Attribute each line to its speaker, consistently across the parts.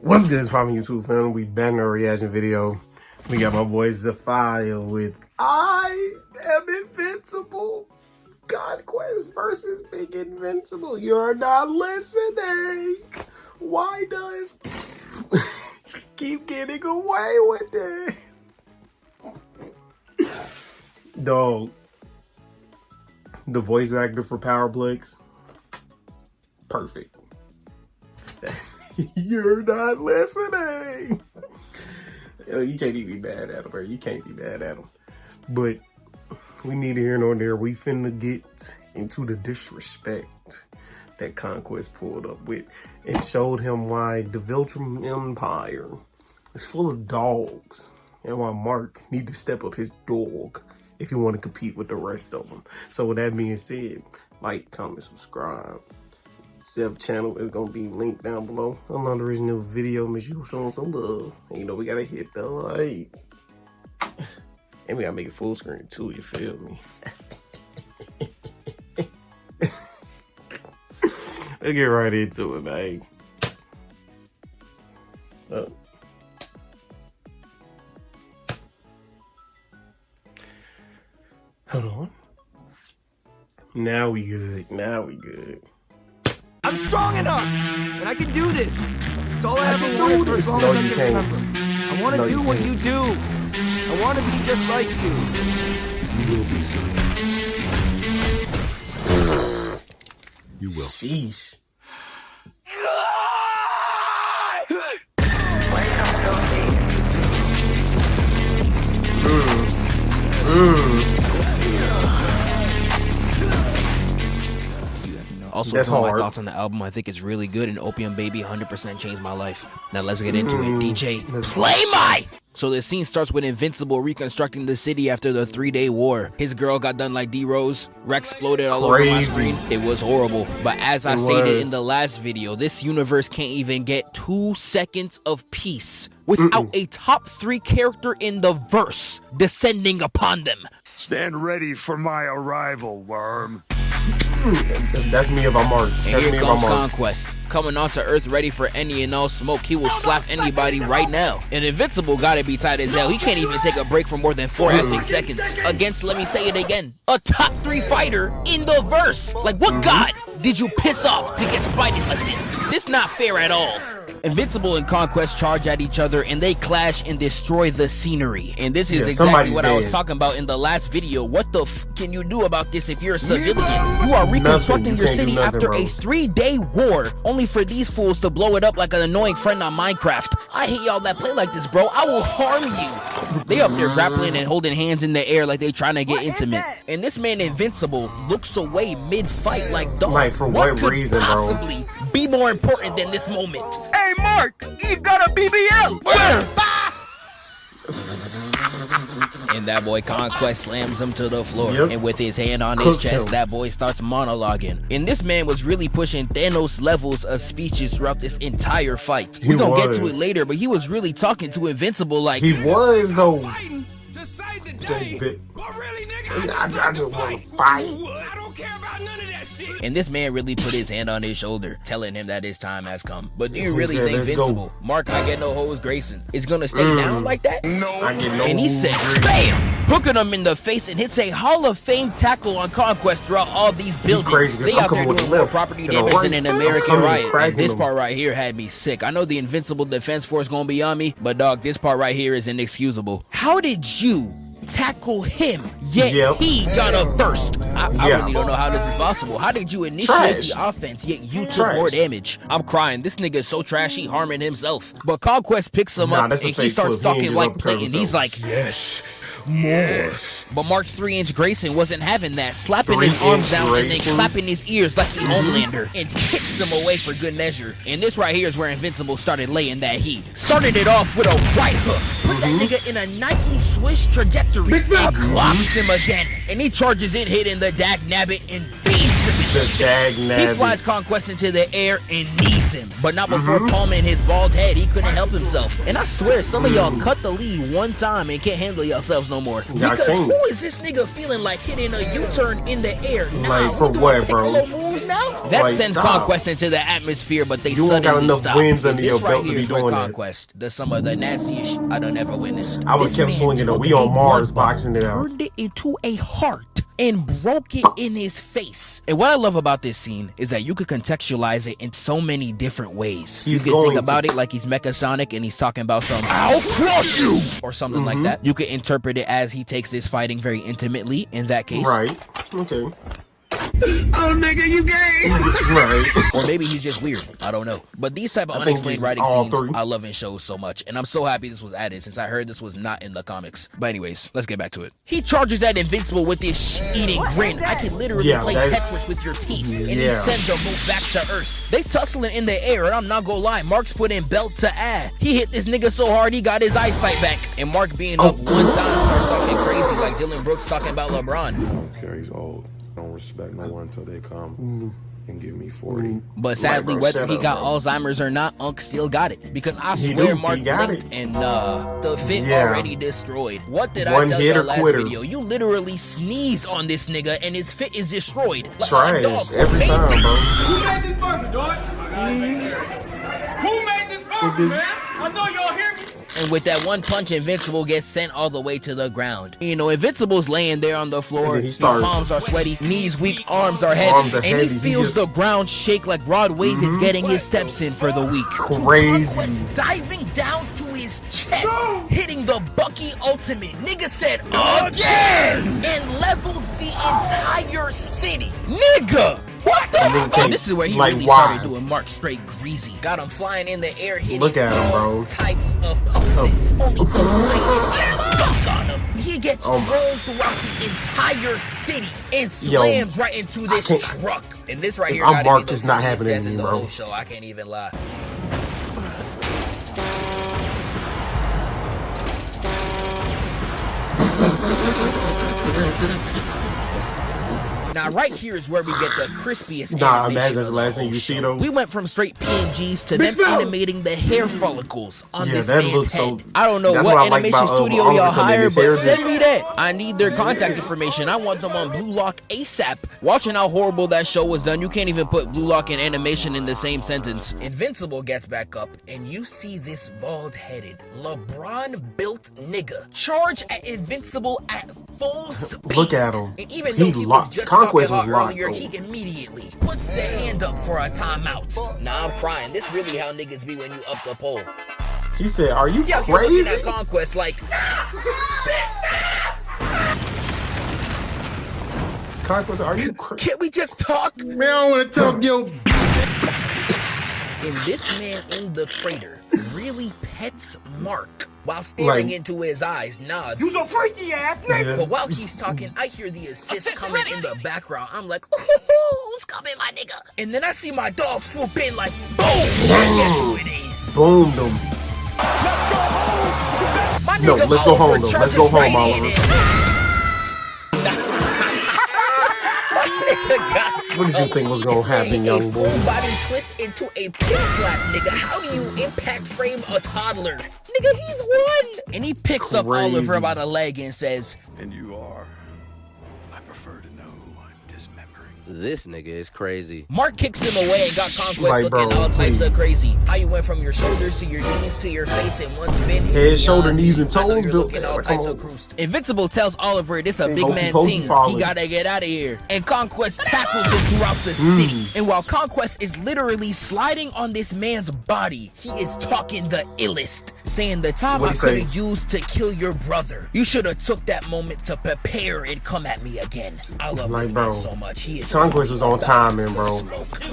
Speaker 1: What's good, poppin' YouTube family? We back in a reaction video. We got my boy Zephyr with I Am Invincible. Conquest versus Big Invincible. You're not listening. Why does keep getting away with this? Dog. The voice actor for Powerplex. Perfect. You're not listening. Yo, you can't even be mad at him, bro. You can't be mad at him. But we need to hear no there. We finna get into the disrespect that Conquest pulled up with and showed him why the VILTRUMITES Empire is full of dogs and why Mark need to step up his dog if you want to compete with the rest of them. So with that being said, like, comment, subscribe. Zeph channel is gonna be linked down below. Another original video, make sure you show some love. And you know we gotta hit the likes. And we gotta make it full screen too, you feel me? Let's get right into it, man. Hold on. Now we good. Now we good.
Speaker 2: I'm strong enough, and I can do this. It's all I ever wanted for as long as I can remember. I want to do what you do. I want to be just like you.
Speaker 3: You will be, son. You will.
Speaker 1: Sheesh.
Speaker 2: Also,
Speaker 1: that's
Speaker 2: some of my
Speaker 1: hard.
Speaker 2: thoughts on the album, I think it's really good, and Opium Baby 100% changed my life. Now let's get into it. DJ, play my! So the scene starts with Invincible reconstructing the city after the 3-day war. His girl got done like D-Rose. Rex exploded all over my screen. It was horrible. But as I stated in the last video, this universe can't even get 2 seconds of peace without a top 3 character in the verse descending upon them.
Speaker 3: Stand ready for my arrival, worm.
Speaker 1: That's me if I'm Mark.
Speaker 2: And here comes Conquest, coming onto Earth ready for any and all smoke. He will slap anybody right now. And Invincible gotta be tight as hell. He can't even take a break for more than 4 epic seconds. Against, let me say it again, a top 3 fighter in the verse. Like, what god did you piss off to get spited like this? This not fair at all. Invincible and Conquest charge at each other and they clash and destroy the scenery. And this is exactly what I was talking about in the last video. What the f can you do about this if you're a civilian? You are reconstructing your city after a 3-day war, only for these fools to blow it up like an annoying friend on Minecraft. I hate y'all that play like this, bro. I will harm you. They up there grappling and holding hands in the air like they trying to get intimate. And this man Invincible looks away mid-fight like, dog,
Speaker 1: like, for what reason, bro?
Speaker 2: Possibly be more important than this moment? Hey, Mark, Eve got a BBL. Where? And that boy Conquest slams him to the floor. And with his hand on his chest, that boy starts monologuing. And this man was really pushing Thanos levels of speeches throughout this entire fight. We're gonna get to it later, but he was really talking to Invincible like...
Speaker 1: He was, though.
Speaker 4: To save the day. But really, nigga,
Speaker 1: I just want to fight.
Speaker 4: I don't care about none of that shit.
Speaker 2: And this man really put his hand on his shoulder, telling him that his time has come. But do you really think Invincible, Mark I Get No Hoes Grayson, is gonna stay down like that?
Speaker 3: No.
Speaker 2: And he said, bam! Hooking him in the face and hits a Hall of Fame tackle on Conquest throughout all these buildings. They out there doing more property damage than an American riot. And this part right here had me sick. I know the Invincible Defense Force gonna be on me, but dog, this part right here is inexcusable. How did you tackle him, yet he got a burst? I really don't know how this is possible. How did you initiate the offense, yet you took more damage? I'm crying. This nigga is so trashy, harming himself. But Conquest picks him up and he starts talking like Clinton. He's like, yes, more. But Mark's 3-inch Grayson wasn't having that, slapping his arms down and then clapping his ears like he Homelander and kicks him away for good measure. And this right here is where Invincible started laying that heat. Started it off with a right hook, put that nigga in a Nike swish trajectory and clocks him again. And he charges it, hitting the dag nabbit and beams him in the face. He flies Conquest into the air and knees him, but not before palming his bald head. He couldn't help himself. And I swear some of y'all cut the lead one time and can't handle yourselves no more. Because who is this nigga feeling like hitting a U-turn in the air? Nah,
Speaker 1: like, for what, bro?
Speaker 2: Moves now? That sends Conquest into the atmosphere, but they suddenly stop.
Speaker 1: Wins under your belt
Speaker 2: right
Speaker 1: to be
Speaker 2: here
Speaker 1: doing
Speaker 2: Conquest does some of the nastiest shit I done ever witnessed.
Speaker 1: I would kept swinging though. We on Mars boxing it out.
Speaker 2: Turned it into a heart and broke it in his face. And what I love about this scene is that you could contextualize it in so many different ways. You can think about it like he's Mecha Sonic and he's talking about some "I'll crush you" or something like that. You could interpret it as he takes this fighting very intimately in that case.
Speaker 1: Right. Okay.
Speaker 4: Oh, nigga, you gay.
Speaker 1: Right.
Speaker 2: Or maybe he's just weird. I don't know. But these type of unexplained writing scenes I love in shows so much. And I'm so happy this was added since I heard this was not in the comics. But anyways, let's get back to it. He charges at Invincible with this shit-eating grin. I can literally play Tetris with your teeth. And he sends them both back to Earth. They tussling in the air, and I'm not gonna lie, Mark's put in belt to add. He hit this nigga so hard he got his eyesight back. And Mark being up one time starts talking crazy like Dylan Brooks talking about LeBron.
Speaker 5: Okay, he's old. Don't respect no one until they come and give me 40.
Speaker 2: But sadly, whether he got Alzheimer's or not, Unc still got it. Because I swear Mark blinked and the fit already destroyed. What did I tell you last video? You literally sneeze on this nigga and his fit is destroyed. Like,
Speaker 1: trash every time, bro.
Speaker 4: Who made this burger, dog? Who made this burger, man? I know y'all hear me.
Speaker 2: And with that one punch, Invincible gets sent all the way to the ground. You know, Invincible's laying there on the floor. His palms are sweaty, knees weak, arms are heavy. And he feels the ground shake like Rod Wave is getting his steps in for the week.
Speaker 1: Crazy.
Speaker 2: Diving down to his chest, hitting the Bucky ultimate. Nigga said again! And leveled the entire city. Nigga! What the fuck? This is where he really started doing Mark straight greasy. Got him flying in the air, hitting all types of poses. Only to fight and fuck on him. He gets thrown throughout the entire city and slams right into this truck. And this right here gotta be the
Speaker 1: not happening
Speaker 2: death in the whole show. I can't even lie. Now, right here is where we get the crispiest animation.
Speaker 1: Imagine that's the last thing you see, though.
Speaker 2: We went from straight PNGs to them animating the hair follicles on this man's head. I don't know what animation studio y'all hired, but send me that. I need their contact information. I want them on Blue Lock ASAP. Watching how horrible that show was done, you can't even put Blue Lock and animation in the same sentence. Invincible gets back up, and you see this bald-headed, LeBron-built nigga charge at Invincible at full speed.
Speaker 1: Look at him.
Speaker 2: And even though he was just talking about earlier, he immediately puts the hand up for a timeout. Nah, I'm crying. This really how niggas be when you up the pole.
Speaker 1: He said, "Are you crazy?"
Speaker 2: You're looking at Conquest like.
Speaker 1: Conquest, are you crazy?
Speaker 2: Can't we just talk?
Speaker 3: Man, I don't want to talk, yo.
Speaker 2: And this man in the crater really pets Mark while staring into his eyes. Nah,
Speaker 4: You's a freaky ass nigga.
Speaker 2: But while he's talking, I hear the assist coming in the background. I'm like, who's coming, my nigga? And then I see my dog swoop in like, boom! Guess who it is?
Speaker 1: Boom them. No, let's go home, though. Let's go home, Oliver. What did you think was gonna happen, young boy?
Speaker 2: Full body twist into a pig slap, nigga. How do you impact frame a toddler? Nigga, he's one. And he picks up Oliver by the leg and says,
Speaker 3: And you are. I prefer to know who I'm dismembering.
Speaker 6: This nigga is crazy.
Speaker 2: Mark kicks him away and got Conquest looking all types of crazy. How you went from your shoulders to your knees to your face in one spin.
Speaker 1: Head, shoulder, knees, and toes.
Speaker 2: You're looking all types of cruised. Invincible tells Oliver this a big man team. He gotta get out of here. And Conquest tackles him throughout the city. And while Conquest is literally sliding on this man's body, he is talking the illest. Saying the time I could have used to kill your brother. You should have took that moment to prepare and come at me again. I love this man so much. He is
Speaker 1: Conquest was on time, man, bro.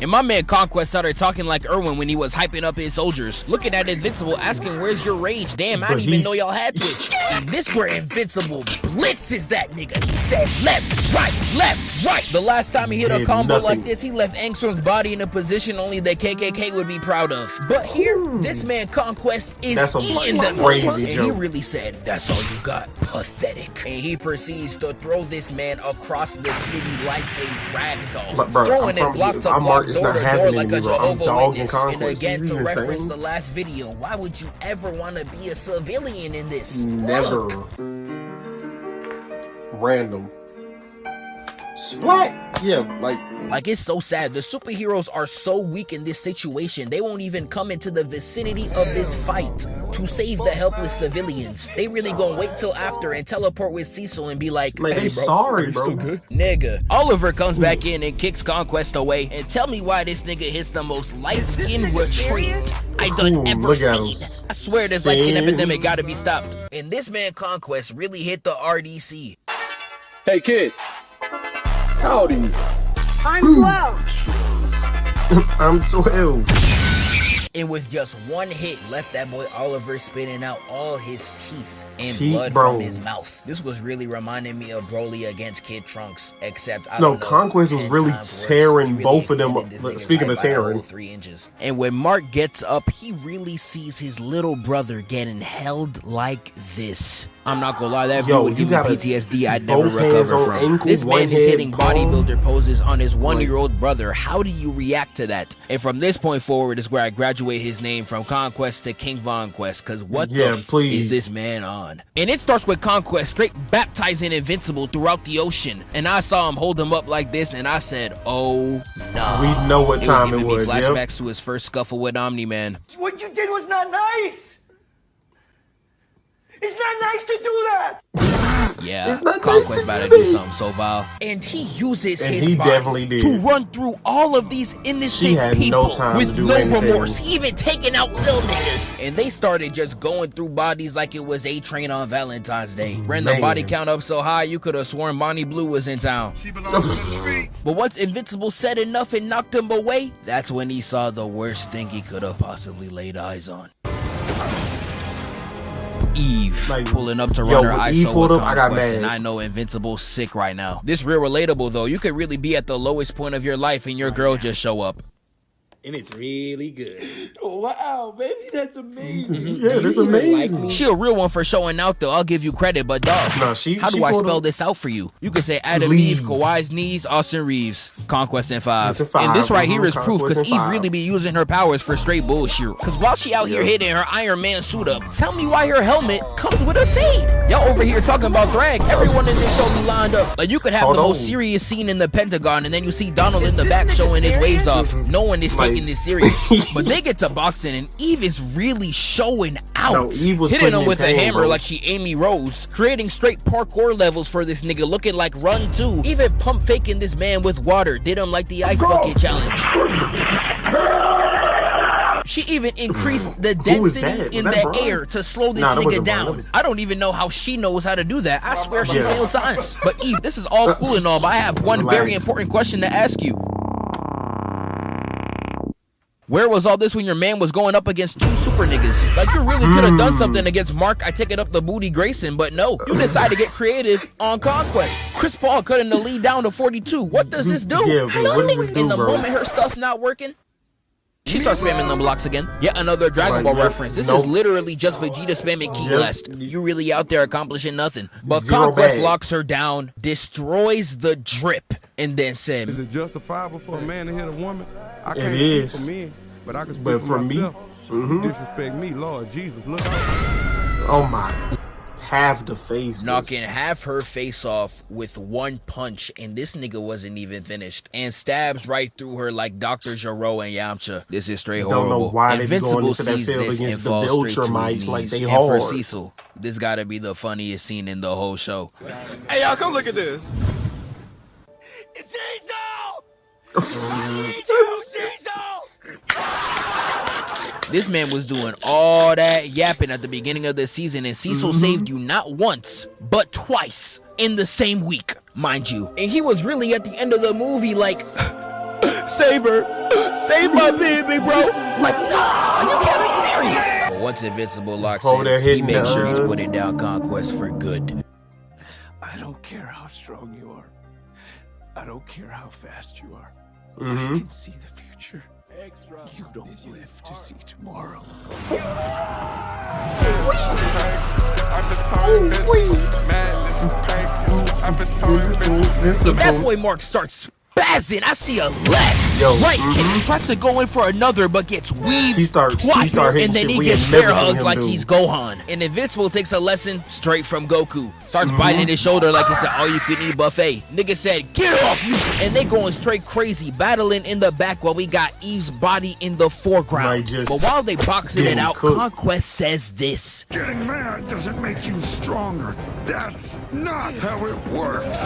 Speaker 2: And my man Conquest started talking like Irwin when he was hyping up his soldiers. Looking at Invincible, asking, where's your rage? Damn, I didn't even know y'all had Twitch. And this where Invincible blitzes that nigga. He said left, right. The last time he hit a combo like this, he left Angstrom's body in a position only the KKK would be proud of. But here, this man Conquest is eating them. And he really said, that's all you got. Pathetic. And he proceeds to throw this man across the city like a rag doll. Throwing it block to block, door to door like a Jehovah's Witness. And again, to reference the last video, why would you ever want to be a civilian in this?
Speaker 1: Never. Random. Splat. Yeah,
Speaker 2: Like, it's so sad. The superheroes are so weak in this situation. They won't even come into the vicinity of this fight to save the helpless civilians. They really gonna wait till after and teleport with Cecil and be like,
Speaker 1: hey,
Speaker 2: bro,
Speaker 1: sorry, bro.
Speaker 2: Nigga. Oliver comes back in and kicks Conquest away. And tell me why this nigga hits the most light-skinned retreat I done ever seen. I swear this light-skin epidemic gotta be stopped. And this man Conquest really hit the RDC.
Speaker 7: Hey kid, how old are you?
Speaker 8: I'm 12.
Speaker 1: I'm 12.
Speaker 2: And with just one hit, left that boy Oliver spitting out all his teeth and
Speaker 1: Teeth,
Speaker 2: blood
Speaker 1: bro.
Speaker 2: from his mouth. This was really reminding me of Broly against Kid Trunks, except I
Speaker 1: No,
Speaker 2: don't know,
Speaker 1: Conquest was
Speaker 2: 10
Speaker 1: really
Speaker 2: times worse.
Speaker 1: tearing
Speaker 2: He really
Speaker 1: both of them
Speaker 2: extended
Speaker 1: up.
Speaker 2: this nigga's
Speaker 1: Speaking
Speaker 2: height
Speaker 1: of
Speaker 2: by a
Speaker 1: tearing.
Speaker 2: whole 3 inches. And when Mark gets up, he really sees his little brother getting held like this. I'm not gonna lie, that view would give me PTSD I'd never recover from.
Speaker 1: Ankle,
Speaker 2: This man is hitting
Speaker 1: palm.
Speaker 2: bodybuilder poses on his 1-year-old brother. How do you react to that? And from this point forward is where I graduate his name from Conquest to King VONQUEST, because what the f is this man on? And it starts with Conquest straight baptizing Invincible throughout the ocean. And I saw him hold him up like this, and I said, oh no.
Speaker 1: We know what time it was,
Speaker 2: flashbacks to his first scuffle with Omni-Man.
Speaker 8: What you did was not nice. It's not nice to do that.
Speaker 2: Yeah,
Speaker 1: It's not
Speaker 2: Conquest
Speaker 1: nice to
Speaker 2: about to
Speaker 1: do
Speaker 2: do
Speaker 1: that.
Speaker 2: something so vile. And he uses
Speaker 1: And
Speaker 2: his
Speaker 1: he
Speaker 2: body
Speaker 1: definitely did.
Speaker 2: to run through all of these innocent
Speaker 1: had
Speaker 2: people
Speaker 1: no time
Speaker 2: with
Speaker 1: to do
Speaker 2: no
Speaker 1: anything.
Speaker 2: remorse. He even taking out little niggas. And they started just going through bodies like it was A-Train on Valentine's Day. Ran the
Speaker 1: Man.
Speaker 2: body count up so high you could have sworn Bonnie Blue was in town. But once Invincible said enough and knocked him away, that's when he saw the worst thing he could have possibly laid eyes on. Eve pulling up to run her
Speaker 1: when Eve
Speaker 2: ISO
Speaker 1: pulled
Speaker 2: with
Speaker 1: up, I got
Speaker 2: Conquest,
Speaker 1: mad.
Speaker 2: and I know Invincible's sick right now. This real relatable though. You could really be at the lowest point of your life and your girl just show up.
Speaker 9: And it's really good.
Speaker 8: Wow, baby, that's amazing.
Speaker 1: Yeah, that's amazing.
Speaker 2: She a real one for showing out though. I'll give you credit, but dog,
Speaker 1: No,
Speaker 2: how
Speaker 1: she
Speaker 2: do I
Speaker 1: pulled
Speaker 2: spell
Speaker 1: up.
Speaker 2: this out for you? You could say Adam
Speaker 1: Leave.
Speaker 2: Eve, Kawhi's knees, Austin Reeves, Conquest in 5.
Speaker 1: It's a 5,
Speaker 2: And this right here is proof,
Speaker 1: Conquest
Speaker 2: because
Speaker 1: in
Speaker 2: Eve
Speaker 1: 5.
Speaker 2: really be using her powers for straight bullshit. Because while she out here hitting her Iron Man suit up, tell me why her helmet comes with a fade. Y'all over here talking about drag. Everyone in this show be lined up. Like, you could have
Speaker 1: Hold
Speaker 2: the
Speaker 1: on.
Speaker 2: most serious scene in the Pentagon, and then you see Donald in the back showing his waves off. No one is taking this serious. But they get to boxing, and Eve is really showing out.
Speaker 1: No, Eve was
Speaker 2: hitting
Speaker 1: putting
Speaker 2: him
Speaker 1: in
Speaker 2: with a
Speaker 1: pain,
Speaker 2: hammer
Speaker 1: bro.
Speaker 2: like she Amy Rose, creating straight parkour levels for this nigga, looking like Run 2. Even pump faking this man with water, did him like the ice bucket challenge. She even increased the
Speaker 1: Who was
Speaker 2: density
Speaker 1: that?
Speaker 2: in
Speaker 1: Was that
Speaker 2: the
Speaker 1: Brian?
Speaker 2: air to slow this
Speaker 1: Nah, that
Speaker 2: nigga
Speaker 1: wasn't Brian.
Speaker 2: down.
Speaker 1: That was-
Speaker 2: I don't even know how she knows how to do that. I swear she
Speaker 1: Yeah.
Speaker 2: failed science. But Eve, this is all cool and all, but I have one very
Speaker 1: Relax.
Speaker 2: important question to ask you. Where was all this when your man was going up against 2 super niggas? Like, you really could have done something against Mark, I take it up the booty Grayson, but no. You decided to get creative on Conquest. Chris Paul cutting the lead down to 42. What does this do?
Speaker 1: Yeah, but what does
Speaker 2: Nothing.
Speaker 1: this do,
Speaker 2: In the
Speaker 1: bro?
Speaker 2: moment her stuff not working, she starts spamming them blocks again. Yet another Dragon
Speaker 1: Right,
Speaker 2: Ball
Speaker 1: yep.
Speaker 2: reference. This
Speaker 1: Nope.
Speaker 2: is literally just Vegeta spamming Key
Speaker 1: Yep.
Speaker 2: Blast. You really out there accomplishing nothing. But
Speaker 1: Zero
Speaker 2: Conquest
Speaker 1: bag.
Speaker 2: locks her down, destroys the drip, and then said,
Speaker 5: Is it justifiable for a man to hit a woman? I
Speaker 1: It
Speaker 5: can't
Speaker 1: is.
Speaker 5: speak for men, but I can speak
Speaker 1: But
Speaker 5: for
Speaker 1: for me,
Speaker 5: myself. Disrespect me, Lord Jesus, look out.
Speaker 1: Oh my. Half the face. was-
Speaker 2: knocking half her face off with one punch, and this nigga wasn't even finished, and stabs right through her like Dr. Gero and Yamcha. This is straight
Speaker 1: Don't know
Speaker 2: horrible.
Speaker 1: why they be going
Speaker 2: Invincible
Speaker 1: into that
Speaker 2: sees
Speaker 1: field
Speaker 2: this and
Speaker 1: against the
Speaker 2: falls straight to his
Speaker 1: VILTRUMITES like
Speaker 2: knees.
Speaker 1: they
Speaker 2: And for
Speaker 1: hard.
Speaker 2: Cecil, this gotta be the funniest scene in the whole show.
Speaker 7: Hey, y'all, come look at this.
Speaker 8: Cecil! I need you, Cecil!
Speaker 2: This man was doing all that yapping at the beginning of the season, and Cecil saved you not once, but twice in the same week, mind you. And he was really at the end of the movie like, save her, save my baby, bro. Like, nah, you can't be serious. But once Invincible locks
Speaker 1: Oh, they're
Speaker 2: in, he
Speaker 1: hitting
Speaker 2: makes
Speaker 1: the,
Speaker 2: sure he's putting down Conquest for good.
Speaker 3: I don't care how strong you are. I don't care how fast you are. I
Speaker 1: Mhm.
Speaker 3: can see the future. You don't live to see tomorrow.
Speaker 2: That boy Mark starts spazzing. I see a left, right kick. Tries to go in for another, but gets weaved twice. And then he gets bear hugged like he's Gohan. And Invincible takes a lesson straight from Goku. Starts biting his shoulder like it's an all-you-can-eat buffet. Nigga said, get off me! And they going straight crazy, battling in the back while we got Eve's body in the foreground. But while they boxing it out, Conquest says this.
Speaker 10: Getting mad doesn't make you stronger. That's not how it works.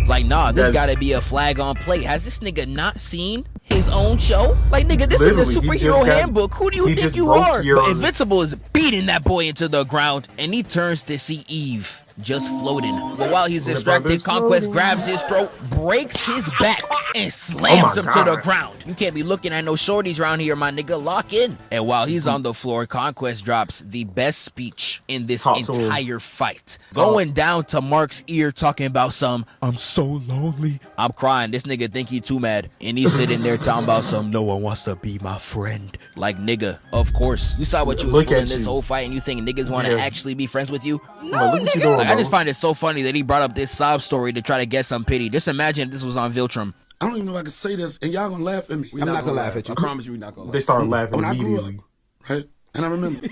Speaker 2: Like, nah, this gotta be a flag on play. Has this nigga not seen his own show? Like, nigga, this is the superhero handbook. Who do you think you are? But Invincible is beating that boy into the ground, and he turns to see Eve just floating. But while he's distracted, Conquest grabs his throat, breaks his back, and slams him to the ground. You can't be looking at no shorties around here, my nigga. Lock in. And while he's on the floor, Conquest drops the best speech in this entire fight. Going down to Mark's ear talking about some, I'm so lonely. I'm crying. This nigga think he too mad. And he's sitting there talking about some, no one wants to be my friend. Like, nigga, of course. You saw what you was doing in this whole fight and you think niggas want to actually be friends with you? No, nigga. Like, I just find it so funny that he brought up this sob story to try to get some pity. Just imagine if this was on Viltrum.
Speaker 11: I don't even know if I can say this, and y'all gonna laugh at me.
Speaker 3: I'm not gonna laugh at you. I promise you we're not gonna laugh.
Speaker 1: They started laughing
Speaker 11: when
Speaker 1: immediately.
Speaker 11: I grew up, right? And I remember.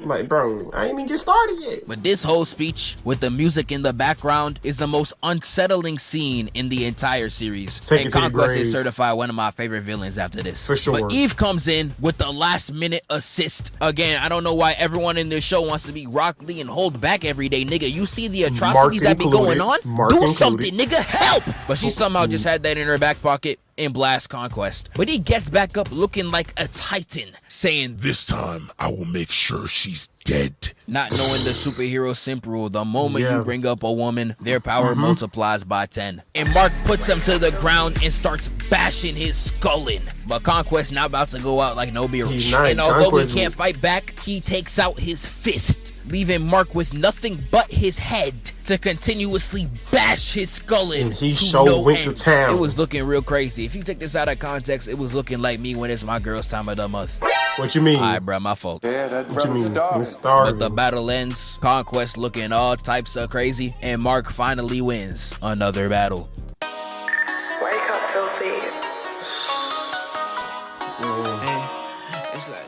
Speaker 1: Like, bro, I ain't even get started yet.
Speaker 2: But this whole speech with the music in the background is the most unsettling scene in the entire series. And Conquest is certified one of my favorite villains after this.
Speaker 1: For sure.
Speaker 2: But Eve comes in with the last minute assist. Again, I don't know why everyone in this show wants to be Rock Lee and hold back every day, nigga. You see the atrocities that be going on? Do something, nigga. Help! But she somehow just had that in her back pocket and blast Conquest. But he gets back up looking like a titan, saying,
Speaker 10: this time I will make sure she's dead.
Speaker 2: Not knowing the superhero simp rule, the moment you bring up a woman, their power multiplies by 10. And Mark puts him to the ground and starts bashing his skull in. But Conquest not about to go out like no beer. And although he can't fight back, he takes out his fist, leaving Mark with nothing but his head to continuously bash his skull in.
Speaker 1: And he went to town.
Speaker 2: It was looking real crazy. If you take this out of context, it was looking like me when it's my girl's time of the month.
Speaker 1: What you mean?
Speaker 2: Alright, bro, my fault.
Speaker 8: Yeah, that's
Speaker 1: what you mean?
Speaker 2: But the battle ends, Conquest looking all types of crazy, and Mark finally wins another battle.
Speaker 12: Wake up, filthy.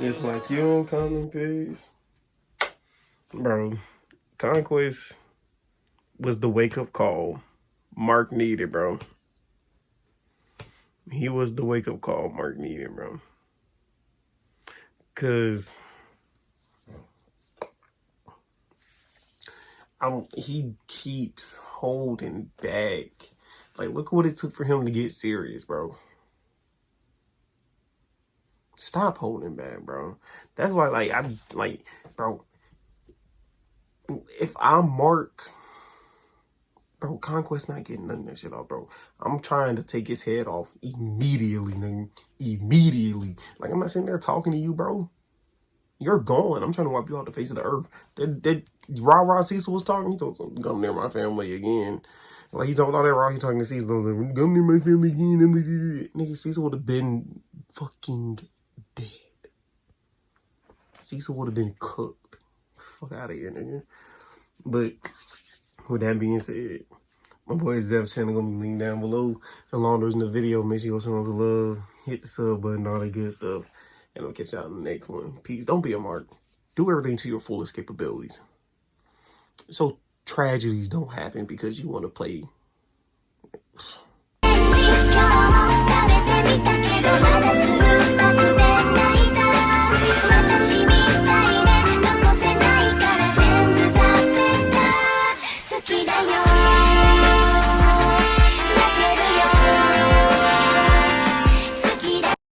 Speaker 1: It's like you don't come in peace. Bro, Conquest was the wake-up call Mark needed, bro. He was the wake-up call Mark needed, bro. Because he keeps holding back. Like, look what it took for him to get serious, bro. Stop holding back, bro. That's why, like, bro, if I'm Mark, bro, Conquest not getting none of that shit off, bro. I'm trying to take his head off immediately, nigga. Immediately. Like, I'm not sitting there talking to you, bro. You're gone. I'm trying to wipe you off the face of the earth. That Rah Cecil was talking. He told him, come near my family again. Like, he told all that Rah, he talking to Cecil. I was like, come near my family again. Nigga, Cecil would have been fucking dead. Cecil would have been cooked. Fuck out of here, nigga. But with that being said, my boy Zeph's channel gonna be linked down below. Along there's in the video, make sure you go show us love, hit the sub button, all that good stuff. And I'll catch y'all in the next one. Peace. Don't be a mark. Do everything to your fullest capabilities. So tragedies don't happen because you want to play